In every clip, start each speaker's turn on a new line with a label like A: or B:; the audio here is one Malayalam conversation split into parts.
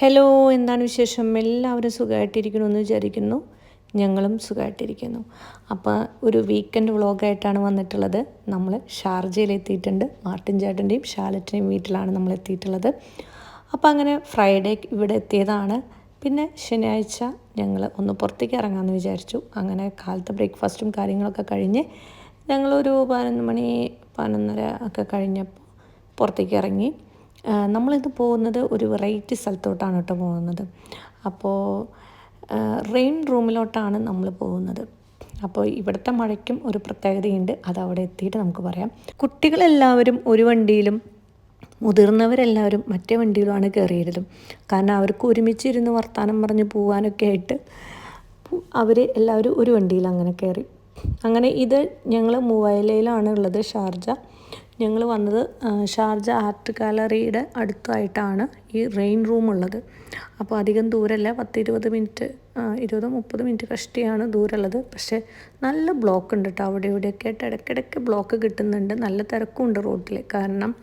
A: ഹലോ, എന്താണ് വിശേഷം? എല്ലാവരും സുഖമായിട്ടിരിക്കണമെന്ന് വിചാരിക്കുന്നു. ഞങ്ങളും സുഖമായിട്ടിരിക്കുന്നു. അപ്പോൾ ഒരു വീക്കെൻഡ് വ്ളോഗായിട്ടാണ് വന്നിട്ടുള്ളത്. നമ്മൾ ഷാർജയിലെത്തിയിട്ടുണ്ട്. മാർട്ടിൻ ചേട്ടൻ്റെയും ഷാലറ്റിൻ്റെയും വീട്ടിലാണ് നമ്മൾ എത്തിയിട്ടുള്ളത്. അപ്പോൾ അങ്ങനെ ഫ്രൈഡേ ഇവിടെ എത്തിയതാണ്. പിന്നെ ശനിയാഴ്ച ഞങ്ങൾ ഒന്ന് പുറത്തേക്ക് ഇറങ്ങാമെന്ന് വിചാരിച്ചു. അങ്ങനെ കാലത്തെ ബ്രേക്ക്ഫാസ്റ്റും കാര്യങ്ങളൊക്കെ കഴിഞ്ഞ് ഞങ്ങളൊരു 11 മണി 11:30 ഒക്കെ കഴിഞ്ഞപ്പോൾ പുറത്തേക്ക് ഇറങ്ങി. നമ്മളിത് പോകുന്നത് ഒരു വെറൈറ്റി സ്ഥലത്തോട്ടാണ് കേട്ടോ പോകുന്നത്. അപ്പോൾ റെയിൻ റൂമിലോട്ടാണ് നമ്മൾ പോകുന്നത്. അപ്പോൾ ഇവിടുത്തെ മഴയ്ക്കും ഒരു പ്രത്യേകതയുണ്ട്. അത് അവിടെ എത്തിയിട്ട് നമുക്ക് പറയാം. കുട്ടികളെല്ലാവരും ഒരു വണ്ടിയിലും മുതിർന്നവരെല്ലാവരും മറ്റേ വണ്ടിയിലുമാണ് കയറിയിരുന്നത്. കാരണം അവർക്ക് ഒരുമിച്ചിരുന്ന് വർത്തമാനം പറഞ്ഞ് പോകാനൊക്കെ ആയിട്ട് അവർ എല്ലാവരും ഒരു വണ്ടിയിൽ അങ്ങനെ കയറി. അങ്ങനെ ഇത് ഞങ്ങൾ മൂവായിലയിലാണ് ഉള്ളത്, ഷാർജ. ഞങ്ങൾ വന്നത് ഷാർജ ആർട്ട് ഗാലറിയുടെ അടുത്തായിട്ടാണ് ഈ റെയിൻ റൂം ഉള്ളത്. അപ്പോൾ അധികം ദൂരമല്ല, 10-20 മിനിറ്റ് 20-30 മിനിറ്റ് കഷ്ടിയാണ് ദൂരമുള്ളത്. പക്ഷേ നല്ല ബ്ലോക്ക് ഉണ്ട് കേട്ടോ. അവിടെ ഇവിടെയൊക്കെ ആയിട്ട് ഇടയ്ക്കിടയ്ക്ക് ബ്ലോക്ക് കിട്ടുന്നുണ്ട്. നല്ല തിരക്കുണ്ട് റോഡിൽ. കാരണം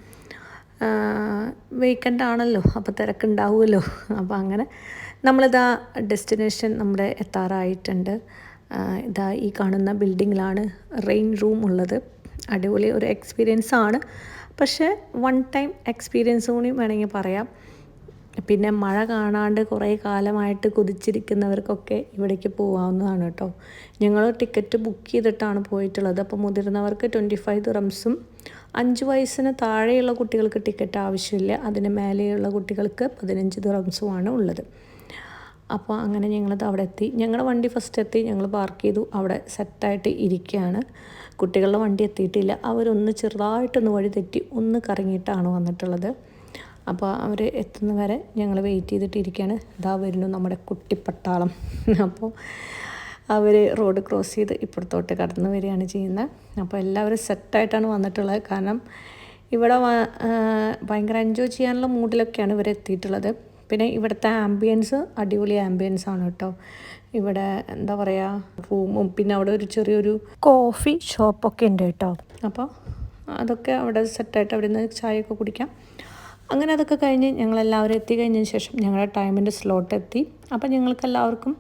A: വീക്കെൻഡ് ആണല്ലോ, അപ്പോൾ തിരക്കുണ്ടാവുമല്ലോ. അപ്പോൾ അങ്ങനെ നമ്മളിതാ ഡെസ്റ്റിനേഷൻ നമ്മുടെ എത്താറായിട്ടുണ്ട്. ഇതാ ഈ കാണുന്ന ബിൽഡിങ്ങിലാണ് റെയിൻ റൂം ഉള്ളത്. അടിപൊളി ഒരു എക്സ്പീരിയൻസ് ആണ്. പക്ഷേ വൺ ടൈം എക്സ്പീരിയൻസ് കൂടി വേണമെങ്കിൽ പറയാം. പിന്നെ മഴ കാണാണ്ട് കുറേ കാലമായിട്ട് കൊതിച്ചിരിക്കുന്നവർക്കൊക്കെ ഇവിടേക്ക് പോകാവുന്നതാണ് കേട്ടോ. ഞങ്ങൾ ടിക്കറ്റ് ബുക്ക് ചെയ്തിട്ടാണ് പോയിട്ടുള്ളത്. അപ്പോൾ മുതിർന്നവർക്ക് 25 ദിറംസും 5 വയസ്സിന് താഴെയുള്ള കുട്ടികൾക്ക് ടിക്കറ്റ് ആവശ്യമില്ല. അതിന് മേലെയുള്ള കുട്ടികൾക്ക് 15 ദിറംസുമാണ് ഉള്ളത്. അപ്പോൾ അങ്ങനെ ഞങ്ങളത് അവിടെ എത്തി. ഞങ്ങളുടെ വണ്ടി ഫസ്റ്റ് എത്തി. ഞങ്ങൾ പാർക്ക് ചെയ്തു. അവിടെ സെറ്റായിട്ട് ഇരിക്കുകയാണ്. കുട്ടികളുടെ വണ്ടി എത്തിയിട്ടില്ല. അവരൊന്ന് ചെറുതായിട്ടൊന്ന് വഴി തെറ്റി ഒന്ന് കറങ്ങിയിട്ടാണ് വന്നിട്ടുള്ളത്. അപ്പോൾ അവർ എത്തുന്ന വരെ ഞങ്ങൾ വെയിറ്റ് ചെയ്തിട്ടിരിക്കുകയാണ്. ഇതാ വരുന്നു നമ്മുടെ കുട്ടിപ്പട്ടാളം. അപ്പോൾ അവർ റോഡ് ക്രോസ് ചെയ്ത് ഇപ്പുറത്തോട്ട് കടന്നു വരികയാണ് ചെയ്യുന്നത്. അപ്പോൾ എല്ലാവരും സെറ്റായിട്ടാണ് വന്നിട്ടുള്ളത്. കാരണം ഇവിടെ ഭയങ്കര എൻജോയ് ചെയ്യാനുള്ള മൂഡിലൊക്കെയാണ് ഇവർ എത്തിയിട്ടുള്ളത്. പിന്നെ ഇവിടുത്തെ ആംബിയൻസ് അടിപൊളി ആംബിയൻസ് ആണ് കേട്ടോ. ഇവിടെ എന്താ പറയുക, റൂമും പിന്നെ അവിടെ ഒരു ചെറിയൊരു കോഫി ഷോപ്പൊക്കെ ഉണ്ട് കേട്ടോ. അപ്പോൾ അതൊക്കെ അവിടെ സെറ്റായിട്ട് അവിടെ നിന്ന് ചായയൊക്കെ കുടിക്കാം. അങ്ങനെ അതൊക്കെ കഴിഞ്ഞ് ഞങ്ങളെല്ലാവരും എത്തിക്കഴിഞ്ഞതിന് ശേഷം ഞങ്ങളുടെ ടൈമിൻ്റെ സ്ലോട്ട് എത്തി. അപ്പോൾ ഞങ്ങൾക്കെല്ലാവർക്കും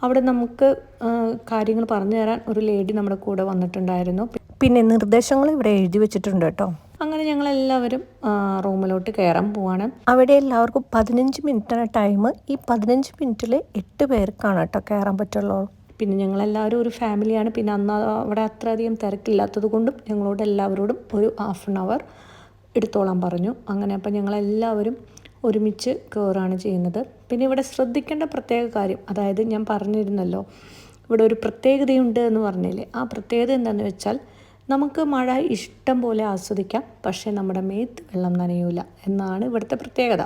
A: അവിടെ നമുക്ക് കാര്യങ്ങൾ പറഞ്ഞു തരാൻ ഒരു ലേഡി നമ്മുടെ കൂടെ വന്നിട്ടുണ്ടായിരുന്നു. പിന്നെ നിർദ്ദേശങ്ങൾ ഇവിടെ എഴുതി വെച്ചിട്ടുണ്ട് കേട്ടോ. അങ്ങനെ ഞങ്ങളെല്ലാവരും റൂമിലോട്ട് കയറാൻ പോവാണ്. അവിടെ എല്ലാവർക്കും 15 മിനിറ്റാണ് ടൈം. ഈ 15 മിനിറ്റിൽ 8 പേർക്കാണ് കേട്ടോ കയറാൻ പറ്റുള്ളൂ. പിന്നെ ഞങ്ങളെല്ലാവരും ഒരു ഫാമിലിയാണ്. പിന്നെ അന്ന് അവിടെ അത്രയധികം തിരക്കില്ലാത്തത് കൊണ്ടും ഞങ്ങളോട് എല്ലാവരോടും ഒരു 1/2 hour എടുത്തോളാൻ പറഞ്ഞു. അങ്ങനെ അപ്പോൾ ഞങ്ങളെല്ലാവരും ഒരുമിച്ച് കയറുകയാണ് ചെയ്യുന്നത്. പിന്നെ ഇവിടെ ശ്രദ്ധിക്കേണ്ട പ്രത്യേക കാര്യം, അതായത് ഞാൻ പറഞ്ഞിരുന്നല്ലോ ഇവിടെ ഒരു പ്രത്യേകതയുണ്ട് എന്ന് പറഞ്ഞില്ലേ, ആ പ്രത്യേകത എന്താണെന്ന് വെച്ചാൽ നമുക്ക് മഴ ഇഷ്ടം പോലെ ആസ്വദിക്കാം, പക്ഷേ നമ്മുടെ മേത്ത് വെള്ളം നനയൂല എന്നാണ് ഇവിടുത്തെ പ്രത്യേകത.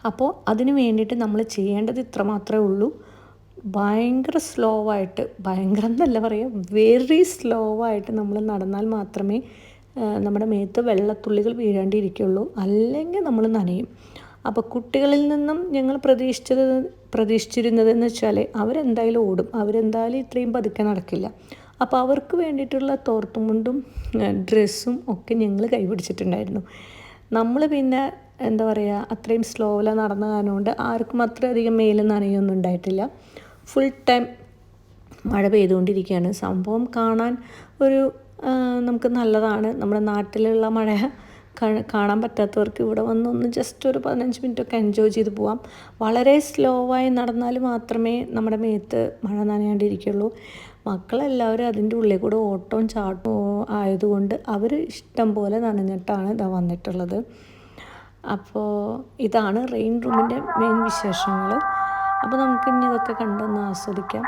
A: അപ്പോൾ അതിന് വേണ്ടിയിട്ട് നമ്മൾ ചെയ്യേണ്ടത് ഇത്ര മാത്രമേ ഉള്ളൂ. ഭയങ്കര സ്ലോ ആയിട്ട്, ഭയങ്കര എന്നല്ല പറയുക, വെരി സ്ലോ ആയിട്ട് നമ്മൾ നടന്നാൽ മാത്രമേ നമ്മുടെ മേത്ത് വെള്ളത്തുള്ളികൾ വീഴാണ്ടിരിക്കുള്ളൂ, അല്ലെങ്കിൽ നമ്മൾ നനയും. അപ്പോൾ കുട്ടികളിൽ നിന്നും ഞങ്ങൾ പ്രതീക്ഷിച്ചിരുന്നതെന്ന് വെച്ചാൽ അവരെന്തായാലും ഓടും, അവരെന്തായാലും ഇത്രയും പതുക്കെ നടക്കില്ല. അപ്പോൾ അവർക്ക് വേണ്ടിയിട്ടുള്ള തോർത്തുമുണ്ടും ഡ്രസ്സും ഒക്കെ ഞങ്ങൾ കൈപിടിച്ചിട്ടുണ്ടായിരുന്നു. നമ്മൾ പിന്നെ എന്താ പറയുക, അത്രയും സ്ലോവിൽ നടന്ന കാരണം കൊണ്ട് ആർക്കും അത്രയധികം മേൽ നനയൊന്നും ഉണ്ടായിട്ടില്ല. ഫുൾ ടൈം മഴ പെയ്തുകൊണ്ടിരിക്കുകയാണ്. സംഭവം കാണാൻ ഒരു നമുക്ക് നല്ലതാണ്. നമ്മുടെ നാട്ടിലുള്ള മഴ കാണാൻ പറ്റാത്തവർക്ക് ഇവിടെ വന്നൊന്ന് ജസ്റ്റ് ഒരു 15 മിനിറ്റൊക്കെ എൻജോയ് ചെയ്ത് പോവാം. വളരെ സ്ലോ ആയി നടന്നാൽ മാത്രമേ നമ്മുടെ മേത്ത് മഴ നനയാണ്ടിരിക്കുള്ളൂ. മക്കളെല്ലാവരും അതിൻ്റെ ഉള്ളിൽ കൂടെ ഓട്ടവും ചാട്ടവും ആയതുകൊണ്ട് അവർ ഇഷ്ടം പോലെ നനഞ്ഞിട്ടാണ് ഇതാ വന്നിട്ടുള്ളത്. അപ്പോൾ ഇതാണ് റെയിൻ റൂമിൻ്റെ മെയിൻ വിശേഷങ്ങൾ. അപ്പോൾ നമുക്ക് ഇനി ഇതൊക്കെ കണ്ടൊന്ന് ആസ്വദിക്കാം.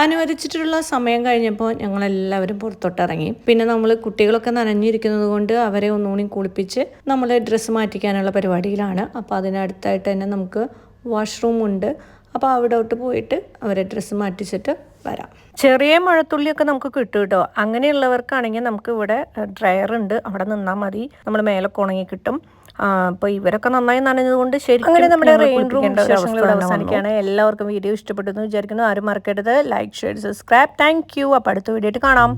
A: അനുവദിച്ചിട്ടുള്ള സമയം കഴിഞ്ഞപ്പോൾ ഞങ്ങളെല്ലാവരും പുറത്തോട്ടിറങ്ങി. പിന്നെ നമ്മൾ കുട്ടികളൊക്കെ നനഞ്ഞിരിക്കുന്നത് കൊണ്ട് അവരെ ഒന്നുകൂടി കുളിപ്പിച്ച് നമ്മൾ ഡ്രസ്സ് മാറ്റിക്കാനുള്ള പരിപാടിയിലാണ്. അപ്പോൾ അതിനടുത്തായിട്ട് തന്നെ നമുക്ക് വാഷ്റൂം ഉണ്ട്. അപ്പോൾ അവിടോട്ട് പോയിട്ട് അവരെ ഡ്രസ്സ് മാറ്റിച്ചിട്ട് വരാം. ചെറിയ മഴത്തുള്ളിയൊക്കെ നമുക്ക് കിട്ടും കേട്ടോ. അങ്ങനെയുള്ളവർക്കാണെങ്കിൽ നമുക്ക് ഇവിടെ ഡ്രയർ ഉണ്ട്, അവിടെ നിന്നാൽ മതി, നമ്മൾ മേലൊക്കെ ഉണങ്ങി കിട്ടും. അപ്പോൾ ഇവരൊക്കെ നന്നായി നനഞ്ഞതുകൊണ്ട് ശരിക്കും അങ്ങനെ നമ്മുടെ റെയിൻ റൂം അവസാനിക്കുകയാണ്. എല്ലാവർക്കും വീഡിയോ ഇഷ്ടപ്പെട്ടു എന്ന് വിചാരിക്കുന്നു. ആരും മറക്കരുത് like, share, subscribe. Thank you. അപ്പോൾ അടുത്ത വീഡിയോ ആയിട്ട് കാണാം.